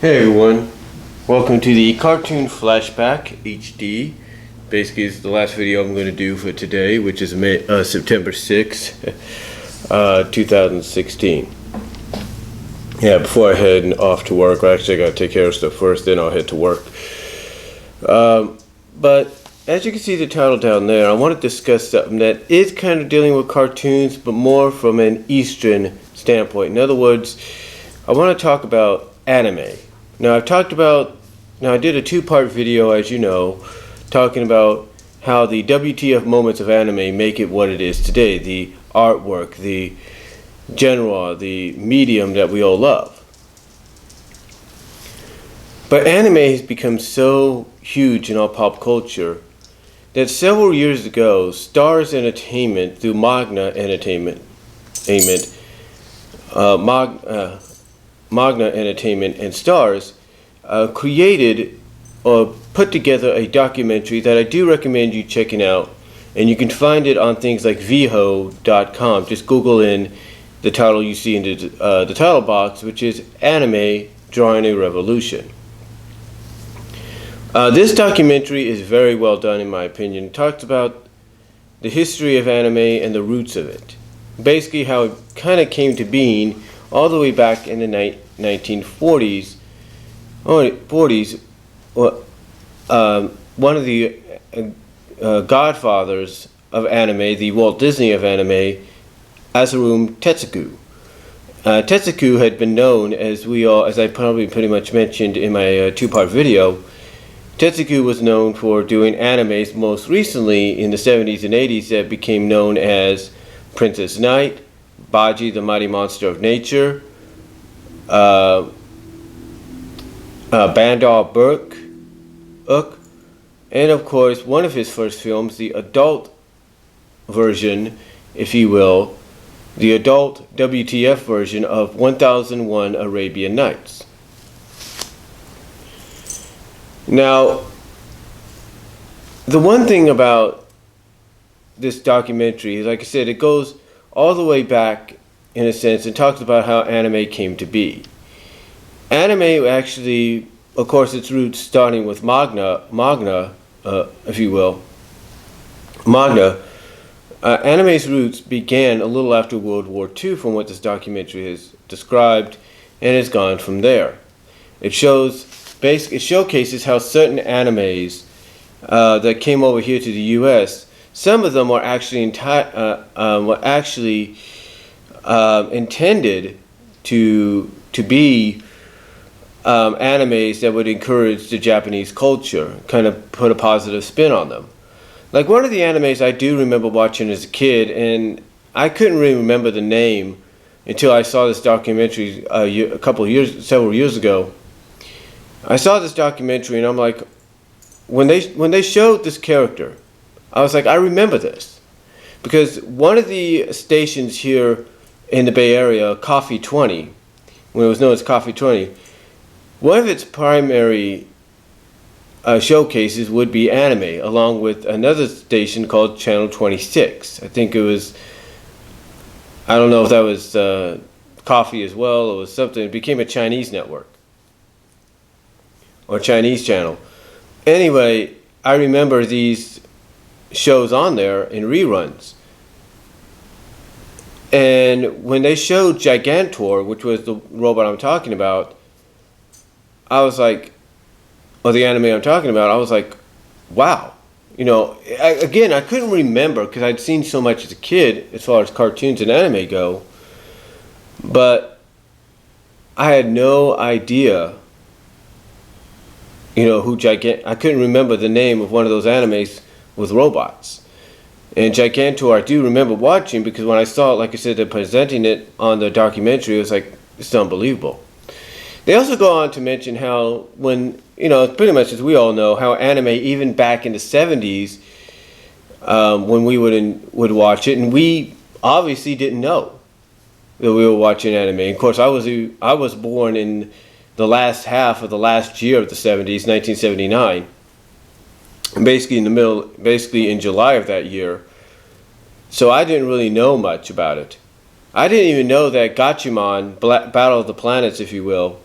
Hey everyone, welcome to the Cartoon Flashback HD. Basically, it's the last video I'm going to do for today, which is September 6th, 2016. Yeah, before I head off to work, actually I got to take care of stuff first, then I'll head to work. But as you can see the title down there, I want to discuss something that is kind of dealing with cartoons, but more from an Eastern standpoint. In other words, I want to talk about anime. Now I did a two-part video, as you know, talking about how the WTF moments of anime make it what it is today, the artwork, the genre, the medium that we all love. But anime has become so huge in our pop culture that several years ago, Stars Entertainment, through Magna Entertainment, Magna Entertainment and Stars created or put together a documentary that I do recommend you checking out, and you can find it on things like Veho.com. Just Google in the title you see in the title box, which is Anime Drawing a Revolution. This documentary is very well done in my opinion. It talks about the history of anime and the roots of it. Basically how it kind of came to being all the way back in the 1940s. One of the godfathers of anime, the Walt Disney of anime, Asarum Tetsuku. Tetsuku had been known, as I probably pretty much mentioned in my two-part video. Tetsuku was known for doing animes most recently in the 70s and 80s that became known as Princess Knight, Baji the Mighty Monster of Nature, Bandar Burke, and of course one of his first films, the adult version, if you will, the adult WTF version of 1001 Arabian Nights. Now, the one thing about this documentary, like I said, it goes all the way back in a sense and talks about how anime came to be. Anime actually, of course, its roots starting with Magna, if you will. Anime's roots began a little after World War II, from what this documentary has described, and has gone from there. It showcases how certain animes that came over here to the U.S., some of them are actually intended to be animes that would encourage the Japanese culture, kind of put a positive spin on them. Like one of the animes I do remember watching as a kid, and I couldn't really remember the name until I saw this documentary several years ago. I saw this documentary and I'm like, when they showed this character, I was like, I remember this. Because one of the stations here in the Bay Area, Coffee 20, when it was known as Coffee 20, one of its primary showcases would be anime, along with another station called Channel 26. I think it was, I don't know if that was Coffee as well, or was something. It became a Chinese network, or Chinese channel. Anyway, I remember these shows on there in reruns. And when they showed Gigantor, which was the robot I'm talking about, I was like, or the anime I'm talking about, I was like, wow. You know, I couldn't remember because I'd seen so much as a kid as far as cartoons and anime go. But I had no idea, I couldn't remember the name of one of those animes with robots. And Gigantor I do remember watching, because when I saw it, like I said, they're presenting it on the documentary, it was like, it's unbelievable. They also go on to mention how pretty much as we all know, how anime, even back in the 70s, when we would watch it, and we obviously didn't know that we were watching anime. Of course, I was born in the last half of the last year of the 70s, 1979. Basically in July of that year. So I didn't really know much about it. I didn't even know that Gatchaman, Battle of the Planets, if you will,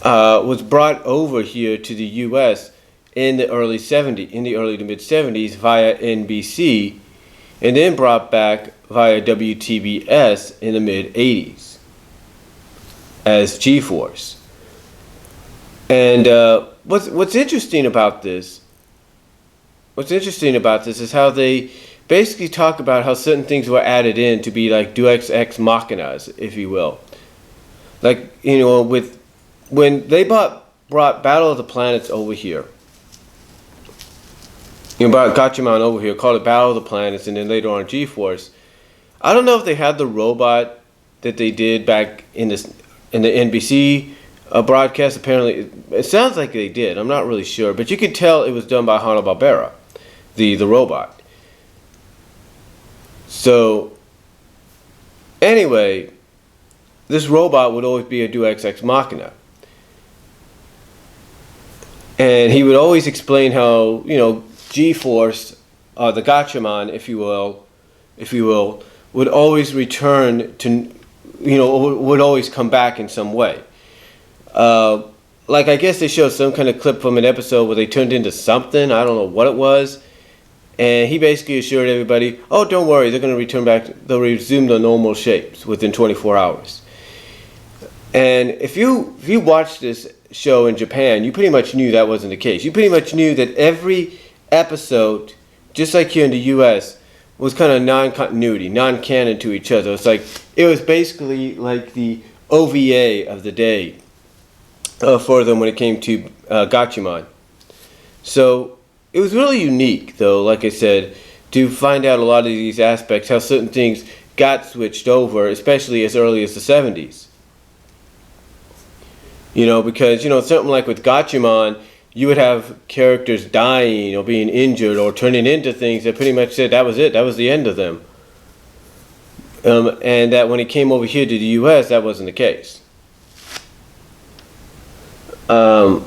was brought over here to the U.S. in the early to mid 70s via NBC, and then brought back via WTBS in the mid 80s as G-Force. And what's interesting about this? What's interesting about this is how they basically talk about how certain things were added in to be like Deus Ex Machinas, if you will. Like, you know, when they brought Battle of the Planets over here, you know, brought Gatchaman over here, called it Battle of the Planets, and then later on G-Force. I don't know if they had the robot that they did back in the NBC broadcast. Apparently, it sounds like they did. I'm not really sure, but you could tell it was done by Hanna-Barbera, the robot. So, anyway, this robot would always be a Deus Ex Machina. And he would always explain how, you know, G-Force, the Gatchaman, if you will, would always return to, you know, would always come back in some way. Like, I guess they showed some kind of clip from an episode where they turned into something. I don't know what it was. And he basically assured everybody, oh, don't worry, they're going to return back, they'll resume their normal shapes within 24 hours. And if you watched this show in Japan, you pretty much knew that wasn't the case. You pretty much knew that every episode, just like here in the U.S., was kind of non-continuity, non-canon to each other. It's like, it was basically like the OVA of the day for them when it came to Gatchaman. So it was really unique, though, like I said, to find out a lot of these aspects, how certain things got switched over, especially as early as the 70s. You know, because, you know, something like with Gatchaman, you would have characters dying or being injured or turning into things that pretty much said that was it, that was the end of them. And that when it came over here to the U.S., that wasn't the case. So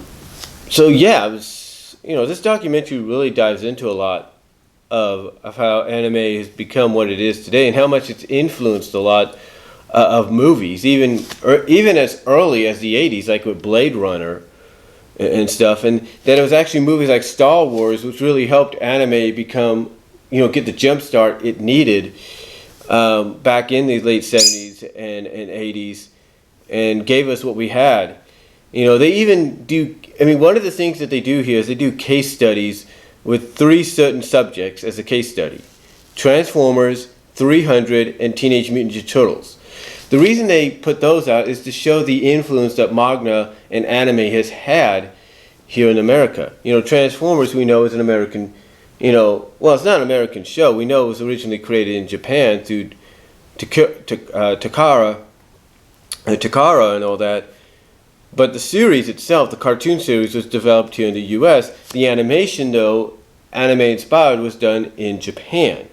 yeah, it was, you know, this documentary really dives into a lot of how anime has become what it is today and how much it's influenced a lot of movies, even as early as the 80s, like with Blade Runner and stuff, and that it was actually movies like Star Wars which really helped anime become, you know, get the jump start it needed back in the late 70s and 80s, and gave us what we had. You know, they even do, I mean, one of the things that they do here is they do case studies with 3 certain subjects as a case study: Transformers, 300, and Teenage Mutant Ninja Turtles. The reason they put those out is to show the influence that manga and anime has had here in America. You know, Transformers, we know, is an American, you know, well, it's not an American show. We know it was originally created in Japan through Takara and all that. But the series itself, the cartoon series, was developed here in the U.S. The animation, though, anime inspired, was done in Japan.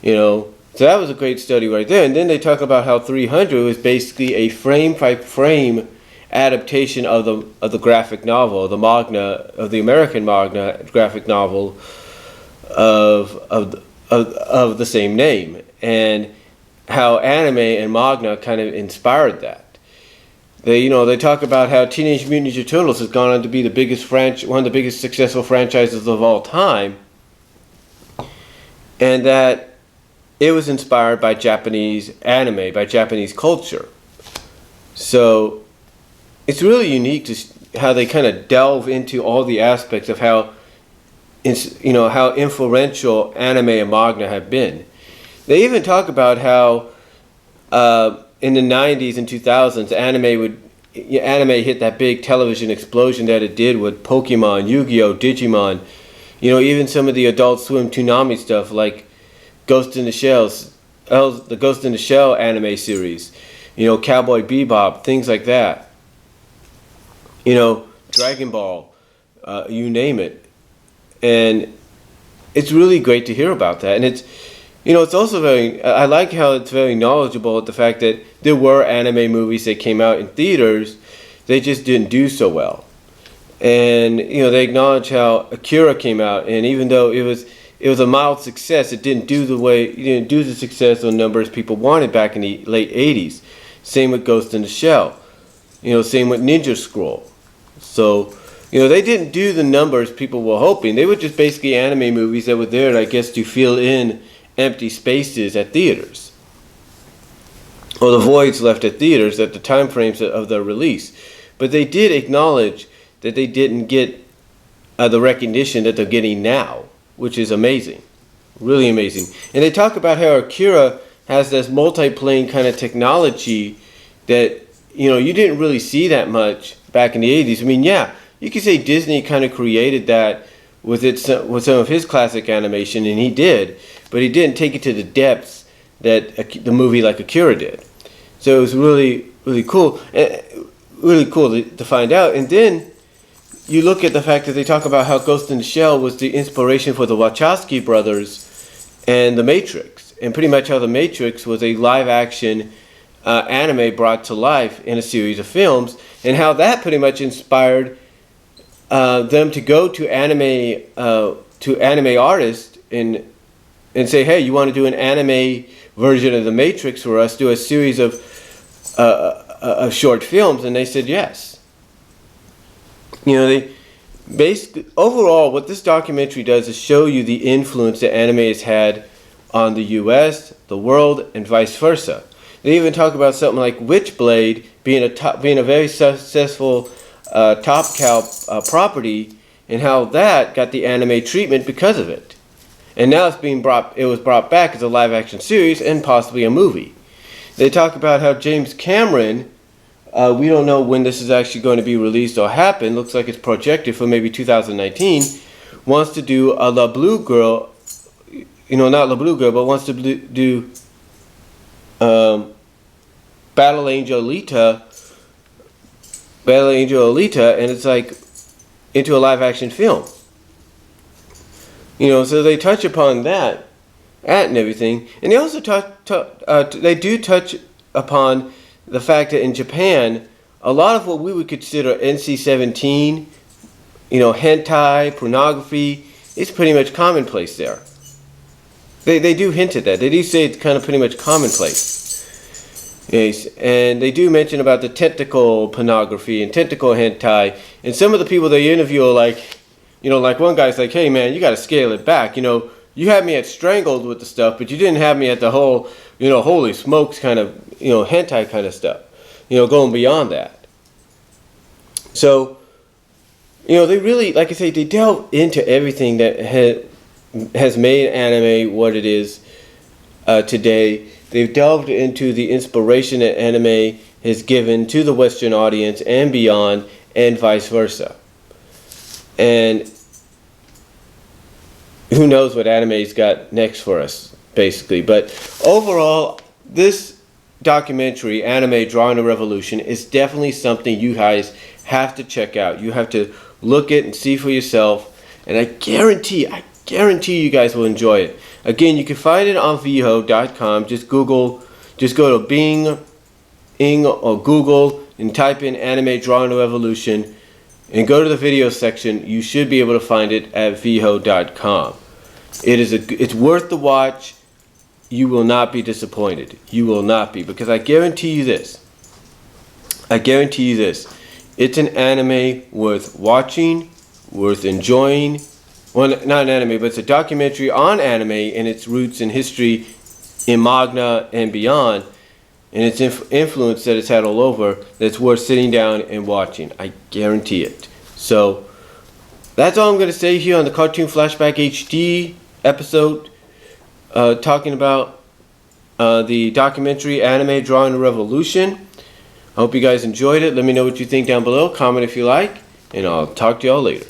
You know, so that was a great study right there. And then they talk about how 300 was basically a frame-by-frame adaptation of the graphic novel, the manga, of the American manga graphic novel of the same name, and how anime and manga kind of inspired that. They talk about how Teenage Mutant Ninja Turtles has gone on to be one of the biggest successful franchises of all time, and that it was inspired by Japanese anime, by Japanese culture. So it's really unique to how they kind of delve into all the aspects of how influential anime and manga have been. They even talk about how in the 90s and 2000s, anime hit that big television explosion that it did with Pokemon, Yu-Gi-Oh!, Digimon, even some of the Adult Swim Toonami stuff like Ghost in the Shell, the Ghost in the Shell anime series, Cowboy Bebop, things like that. Dragon Ball, you name it. And it's really great to hear about that. And it's also I like how it's very knowledgeable at the fact that there were anime movies that came out in theaters, they just didn't do so well. And, they acknowledge how Akira came out, and even though it was a mild success, it didn't do the success or numbers people wanted back in the late 80s. Same with Ghost in the Shell. Same with Ninja Scroll. So, they didn't do the numbers people were hoping. They were just basically anime movies that were there, I guess, to fill in empty spaces at theaters, or the voids left at theaters at the time frames of their release. But they did acknowledge that they didn't get the recognition that they're getting now, which is amazing, really amazing. And they talk about how Akira has this multi-plane kind of technology that you didn't really see that much back in the 80s. I mean, yeah, you could say Disney kind of created that with some of his classic animation, and he did, but he didn't take it to the depths that the movie like Akira did. So it was really, really cool, to find out. And then you look at the fact that they talk about how Ghost in the Shell was the inspiration for the Wachowski brothers and The Matrix, and pretty much how The Matrix was a live-action anime brought to life in a series of films, and how that pretty much inspired them to go to anime artists and say, hey, you want to do an anime version of The Matrix for us? Do a series of short films, and they said yes. They basically, overall, what this documentary does is show you the influence that anime has had on the U.S., the world, and vice versa. They even talk about something like Witchblade being a very successful Top Cow property, and how that got the anime treatment because of it. And now it was brought back as a live-action series and possibly a movie. They talk about how James Cameron, we don't know when this is actually going to be released or happen, looks like it's projected for maybe 2019, wants to do a La Blue Girl, not La Blue Girl, but wants to do Battle Angel Alita, and it's like into a live-action film. So they touch upon that and everything, and they also touch upon the fact that in Japan, a lot of what we would consider NC-17, hentai, pornography, is pretty much commonplace there. They do hint at that. They do say it's kind of pretty much commonplace. Yes, and they do mention about the tentacle pornography and tentacle hentai, and some of the people they interview are like, like one guy's like, hey man, you got to scale it back. You had me at strangled with the stuff, but you didn't have me at the whole, holy smokes kind of, hentai kind of stuff, going beyond that. So, they really, like I say, they delve into everything that has made anime what it is today. They've delved into the inspiration that anime has given to the Western audience and beyond, and vice versa. And who knows what anime's got next for us, basically. But overall, this documentary, Anime Drawing a Revolution, is definitely something you guys have to check out. You have to look at and see for yourself, and I guarantee you guys will enjoy it. Again, you can find it on Veho.com. Just go to Bing or Google and type in Anime Drawing a Revolution and go to the video section. You should be able to find it at Veho.com. It's worth the watch. You will not be disappointed. You will not be, because I guarantee you this. It's an anime worth watching, worth enjoying. Well, not an anime, but it's a documentary on anime and its roots and history in manga and beyond, and its influence that it's had all over, that's worth sitting down and watching. I guarantee it. So, that's all I'm going to say here on the Cartoon Flashback HD episode, talking about the documentary Anime Drawing a Revolution. I hope you guys enjoyed it. Let me know what you think down below. Comment if you like, and I'll talk to y'all later.